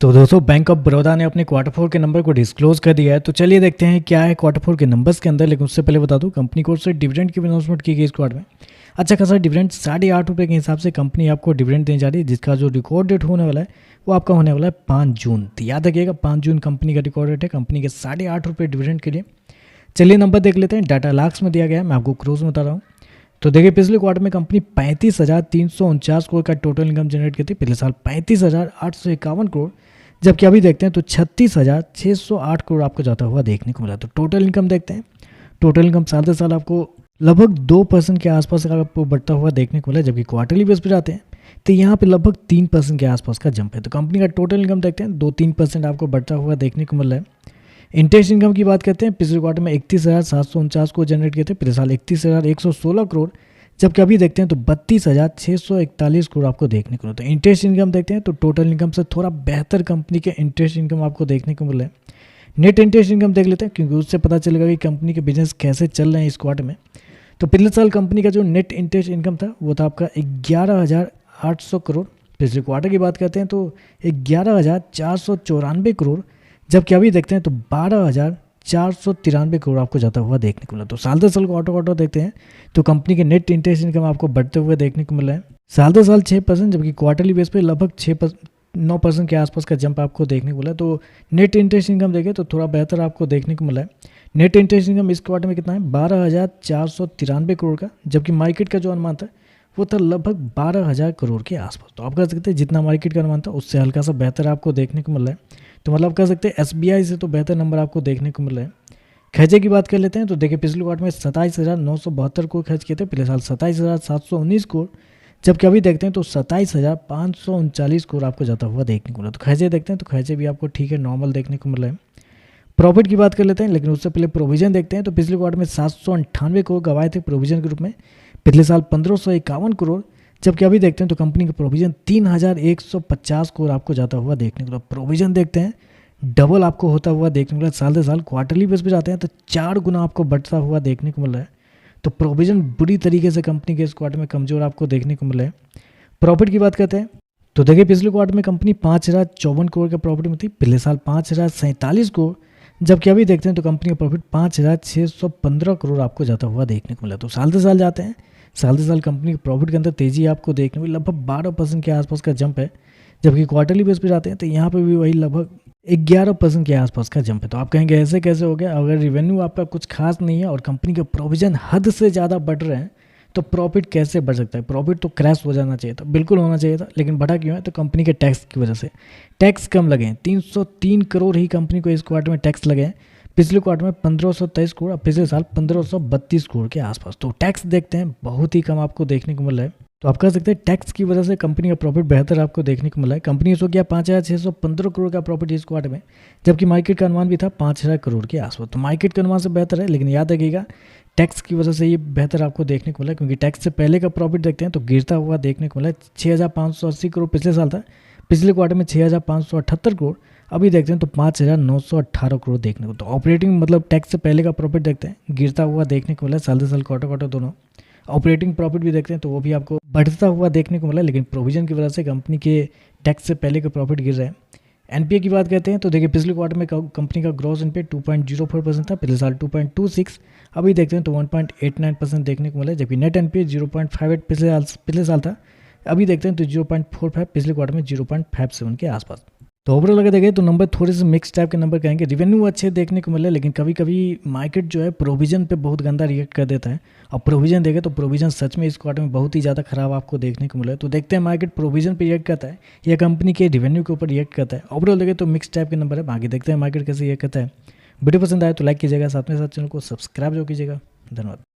तो दोस्तों bank of Baroda ने अपने क्वार्टर फोर के नंबर को डिस्क्लोज कर दिया है। तो चलिए देखते हैं क्या है क्वार्टर फोर के नंबर्स के अंदर। लेकिन उससे पहले बता दूं, कंपनी को से डिविडेंड की अनाउंसमेंट की गई इस क्वार्टर में। अच्छा खासा डिविडेंड ₹8.5 के हिसाब से कंपनी आपको डिविडेंड देने जा रही है, जिसका जो रिकॉर्ड डेट होने वाला है वो आपका होने वाला है 5 जून। तो याद रखिएगा 5 जून कंपनी का रिकॉर्ड डेट है कंपनी के ₹8.5 डिविडेंड के लिए। चलिए नंबर देख लेते हैं। डाटा लाख्स में दिया गया है, मैं आपको क्रोज में बता रहा हूँ। तो देखिए पिछले क्वार्टर में कंपनी 35,349 करोड़ का टोटल इनकम जनरेट की थी। पिछले साल 35,851 करोड़, जबकि अभी देखते हैं तो 36,608 करोड़ आपको जाता हुआ देखने को मिला। तो टोटल इनकम देखते हैं। टोटल इनकम साल से साल आपको लगभग 2% के आसपास का आपको बढ़ता हुआ देखने को मिला, जबकि क्वार्टरली बेस पे जाते हैं तो यहाँ पे लगभग 3% के आसपास का जंप है। तो कंपनी का टोटल इनकम देखते हैं 2-3% आपको बढ़ता हुआ देखने को मिल रहा है। इंटरेस्ट इनकम की बात करते हैं, पिछले क्वार्टर में 31,749 को जनरेट किए थे, पिछले साल 31,116 करोड़, जबकि अभी देखते हैं तो 32,641 करोड़ आपको देखने को मिलता है। इंटरेस्ट इनकम देखते हैं तो टोटल इनकम से थोड़ा बेहतर कंपनी के इंटरेस्ट इनकम आपको देखने को मिल रहा है। नेट इंटरेस्ट इनकम देख लेते हैं, क्योंकि उससे पता चलेगा कि कंपनी के बिजनेस कैसे चल रहे हैं इस क्वार्टर में। तो पिछले साल कंपनी का जो नेट इंटरेस्ट इनकम था वो था आपका 11,800 करोड़। पिछले क्वार्टर की बात करते हैं तो 11,494 करोड़, जबकि अभी देखते हैं तो 12,493 करोड़ आपको जाता हुआ देखने को मिला। तो साल दर साल को ऑटो देखते हैं तो कंपनी के नेट इंटरेस्ट इनकम आपको बढ़ते हुए देखने को मिला है साल दर साल 6%, जबकि क्वार्टरली बेस पे लगभग 9% के आसपास का जंप आपको देखने को मिला। तो नेट इंटरेस्ट इनकम देखें तो थोड़ा बेहतर आपको देखने को मिला है। नेट इंटरेस्ट इनकम इस क्वार्टर में कितना है, 12,493 करोड़ का, जबकि मार्केट का जो अनुमान था वो था लगभग 12,000 करोड़ के आसपास। तो आप कह सकते हैं जितना मार्केट का अनुमान था उससे हल्का सा बेहतर आपको देखने को मिल रहा है। तो मतलब कह सकते हैं SBI से तो बेहतर नंबर आपको देखने को मिल रहा है। खर्चे की बात कर लेते हैं तो देखिए पिछले क्वार्टर में 27,972 करोड़ खर्च किए थे, पिछले साल 27,719 करोड़, जबकि अभी देखते हैं तो 27,539 करोड़ आपको जाता हुआ देखने को मिला। तो खर्चे देखते हैं तो खर्चे भी आपको ठीक है नॉर्मल देखने को मिल रहा है। प्रॉफिट की बात कर लेते हैं, लेकिन उससे पहले प्रोविजन देखते हैं। तो पिछले क्वार्टर में 798 करोड़ गवाए थे प्रोविजन के रूप में, पिछले साल 1,551 करोड़, जबकि अभी देखते हैं तो कंपनी का प्रोविजन 3,150 करोड़ आपको जाता हुआ देखने को मिला। प्रोविजन देखते हैं डबल आपको होता हुआ देखने को मिला साल से साल। क्वार्टरली बेस पे जाते हैं तो 4 गुना आपको बढ़ता हुआ देखने को मिल रहा है। तो प्रोविजन बुरी तरीके से कंपनी के इस क्वार्टर में कमजोर आपको देखने को मिला है। प्रॉफिट की बात करते हैं तो देखिए पिछले क्वार्टर में कंपनी 5,054 करोड़ के प्रॉफिट में थी, पिछले साल 5,047 करोड़, जबकि अभी देखते हैं तो कंपनी का प्रॉफिट 5,615 करोड़ आपको जाता हुआ देखने को मिला। तो साल से साल जाते हैं, साल से साल कंपनी के प्रॉफिट के अंदर तेजी आपको देखने को लगभग 12% के आसपास का जंप है, जबकि क्वार्टरली बेस पे जाते हैं तो यहाँ पे भी वही लगभग 11% के आसपास का जंप है। तो आप कहेंगे ऐसे कैसे हो गया, अगर रिवेन्यू आपका कुछ खास नहीं है और कंपनी के प्रोविजन हद से ज़्यादा बढ़ रहे हैं तो प्रॉफिट कैसे बढ़ सकता है। प्रॉफिट तो क्रैश हो जाना चाहिए था, बिल्कुल होना चाहिए था, लेकिन बढ़ा क्यों है, तो कंपनी के टैक्स की वजह से। टैक्स कम लगे हैं, 303 करोड़ ही कंपनी को इस क्वार्टर में टैक्स लगे हैं, पिछले क्वार्टर में 1,523 करोड़, पिछले साल 1,532 करोड़ के आसपास। तो टैक्स देखते हैं बहुत ही कम आपको देखने को मिल रहा है। तो आप कह सकते हैं टैक्स की वजह से कंपनी का प्रॉफिट बेहतर आपको देखने को मिला है। कंपनी सो किया 5,615 करोड़ का प्रॉफिट इस क्वार्टर में, जबकि मार्केट का अनुमान भी था 5,000 करोड़ के आसपास। तो मार्केट के अनुमान से बेहतर है, लेकिन याद रखिएगा टैक्स की वजह से ये बेहतर आपको देखने को मिला, क्योंकि टैक्स से पहले का प्रॉफिट देखते हैं तो गिरता हुआ देखने को मिला। 6,580 करोड़ पिछले साल था, पिछले क्वार्टर में 6,578 करोड़, अभी देखते हैं तो 5,918 करोड़ देखने को। तो ऑपरेटिंग मतलब टैक्स से पहले का प्रॉफिट देखते हैं गिरता हुआ देखने को मिला साल से साल, क्वार्टर दोनों। ऑपरेटिंग प्रॉफिट भी देखते हैं तो वो भी आपको बढ़ता हुआ देखने को मिला, लेकिन प्रोविजन की वजह से कंपनी के टैक्स से पहले का प्रॉफिट गिर रहा है। एनपीए की बात करते हैं तो देखिए पिछले क्वार्टर में कंपनी का ग्रॉस एनपीए 2.04% था, पिछले साल 2.26, अभी देखते हैं तो 1.89% देखने को मिला, जबकि नेट एनपीए 0.58 पिछले साल था, अभी देखते हैं तो 0.45, पिछले क्वार्टर में 0.57 के आसपास। तो ओवरऑल अगर देखें तो नंबर थोड़े से मिक्स टाइप के नंबर कहेंगे। रिवेन्यू अच्छे देखने को मिले, लेकिन कभी कभी मार्केट जो है प्रोविजन पे बहुत गंदा रिएक्ट कर देता है, और प्रोविजन देखें तो प्रोविजन सच में इस क्वार्टर में बहुत ही ज़्यादा खराब आपको देखने को मिला है। तो देखते हैं मार्केट प्रोविजन पे रिएक्ट करता है या कंपनी के रिवेन्यू के ऊपर रिएक्ट करता है। ओवरऑल देखें तो मिक्स टाइप के नंबर है, बाकी देखते हैं मार्केट कैसे रिएक्ट करता है। वीडियो पसंद आए तो लाइक कीजिएगा, साथ में साथ चैनल को सब्सक्राइब जो कीजिएगा। धन्यवाद।